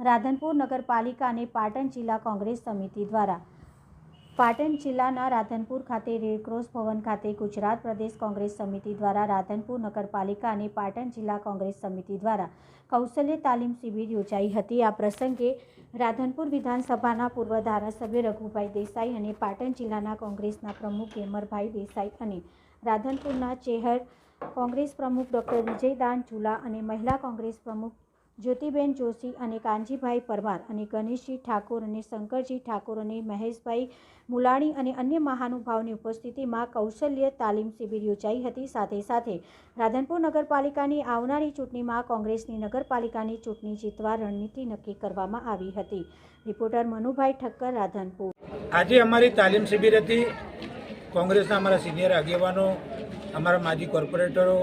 રાધનપુર નગરપાલિકા અને પાટણ જિલ્લા કોંગ્રેસ સમિતિ દ્વારા પાટણ જિલ્લાના રાધનપુર ખાતે રેડક્રોસ ભવન ખાતે ગુજરાત પ્રદેશ કોંગ્રેસ સમિતિ દ્વારા રાધનપુર નગરપાલિકા અને પાટણ જિલ્લા કોંગ્રેસ સમિતિ દ્વારા કૌશલ્ય તાલીમ શિબિર યોજાઈ હતી। આ પ્રસંગે રાધનપુર વિધાનસભાના પૂર્વ ધારાસભ્ય રઘુભાઈ દેસાઈ અને પાટણ જિલ્લાના કોંગ્રેસના પ્રમુખ ગેમરભાઈ દેસાઈ અને રાધનપુરના ચેહર કોંગ્રેસ પ્રમુખ ડૉક્ટર વિજયદાન ઝુલા અને મહિલા કોંગ્રેસ પ્રમુખ જ્યોતિબેન જોશી અને કાનજીભાઈ પરમાર અને ગણેશજી ઠાકોર અને શંકરજી ઠાકોર અને મહેશભાઈ મુલાણી અને અન્ય મહાનુભાવોની ઉપસ્થિતિમાં કૌશલ્ય તાલીમ શિબિર યોજાઈ હતી। સાથે સાથે રાધનપુર નગરપાલિકાની આવનારી ચૂંટણીમાં કોંગ્રેસની નગરપાલિકાની ચૂંટણી જીતવા રણનીતિ નક્કી કરવામાં આવી હતી। રિપોર્ટર મનુભાઈ ઠક્કર, રાધનપુર। આજે અમારી તાલીમ શિબિર હતી। કોંગ્રેસના અમારા સિનિયર આગેવાનો, અમારા માજી કોર્પોરેટરો,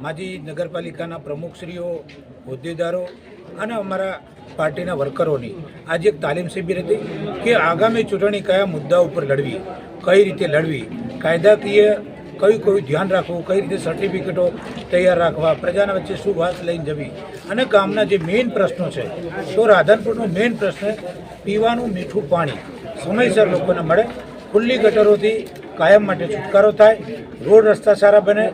માજી નગરપાલિકાના પ્રમુખશ્રીઓ, હોદ્દેદારો અને અમારા પાર્ટીના વર્કરોની આજે એક તાલીમ શિબિર હતી કે આગામી ચૂંટણી કયા મુદ્દા ઉપર લડવી, કઈ રીતે લડવી, કાયદાકીય કયું ધ્યાન રાખવું, કઈ રીતે સર્ટિફિકેટો તૈયાર રાખવા, પ્રજાના વચ્ચે શું વાત લઈને જવી અને ગામના જે મેઇન પ્રશ્નો છે, તો રાધનપુરનો મેઇન પ્રશ્ન પીવાનું મીઠું પાણી સમયસર લોકોને મળે, ખુલ્લી ગટરોથી કાયમ માટે છુટકારો થાય, રોડ રસ્તા સારા બને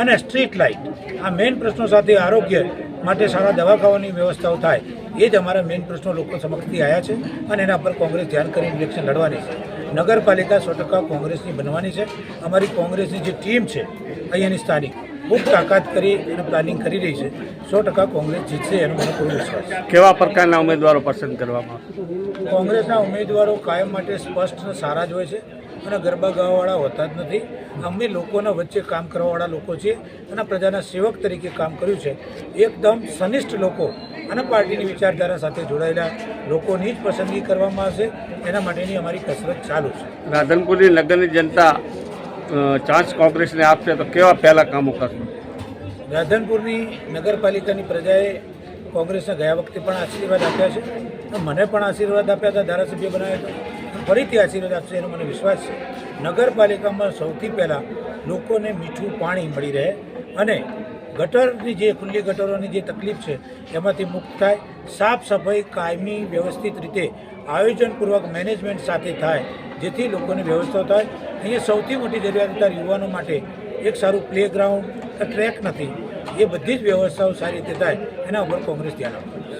અને સ્ટ્રીટ લાઇટ, આ મેઇન પ્રશ્નો સાથે આરોગ્ય માટે સારા દવાખાનાની વ્યવસ્થાઓ થાય, એ જ અમારા મેઇન પ્રશ્નો લોકો સમક્ષથી આવ્યા છે અને એના પર કોંગ્રેસ ધ્યાન કરીને ઇલેક્શન લડવાની છે। નગરપાલિકા 100% કોંગ્રેસની બનવાની છે। અમારી કોંગ્રેસની જે ટીમ છે અહીંયાની સ્થાનિક ખૂબ તાકાત કરી અને પ્લાનિંગ કરી રહી છે। 100% કોંગ્રેસ જીતશે એનો મને પૂરો વિશ્વાસ છે। કેવા પ્રકારના ઉમેદવારો પસંદ કરવામાં? કોંગ્રેસના ઉમેદવારો કાયમ માટે સ્પષ્ટ સારા જ હોય છે અને ગરબા ગાવાવાળા હોતા જ નથી। અમે લોકોના વચ્ચે કામ કરવાવાળા લોકો છીએ અને પ્રજાના સેવક તરીકે કામ કર્યું છે। એકદમ સનિષ્ઠ લોકો અને પાર્ટીની વિચારધારા સાથે જોડાયેલા લોકોની જ પસંદગી કરવામાં આવશે। એના માટેની અમારી કસરત ચાલુ છે। રાધનપુરની નગરની જનતા ચાન્સ કોંગ્રેસને આપશે તો કેવા પહેલા કામો કરશે? રાધનપુરની નગરપાલિકાની પ્રજાએ કોંગ્રેસને ગયા વખતે પણ આશીર્વાદ આપ્યા છે, મને પણ આશીર્વાદ આપ્યા હતા, ધારાસભ્ય બનાવ્યા હતા, ફરીથી આશીર્વાદ આપશે એનો મને વિશ્વાસ છે। નગરપાલિકામાં સૌથી પહેલાં લોકોને મીઠું પાણી મળી રહે અને ગટરની જે ખુલ્લી ગટરોની જે તકલીફ છે એમાંથી મુક્ત થાય, સાફ સફાઈ કાયમી વ્યવસ્થિત રીતે આયોજનપૂર્વક મેનેજમેન્ટ સાથે થાય, જેથી લોકોની વ્યવસ્થા થાય। અહીંયા સૌથી મોટી જરૂરિયાત યુવાનો માટે એક સારું પ્લેગ્રાઉન્ડ, ટ્રેક નથી, એ બધી જ વ્યવસ્થાઓ સારી રીતે થાય એના ઉપર કોંગ્રેસ ધ્યાન આપશે।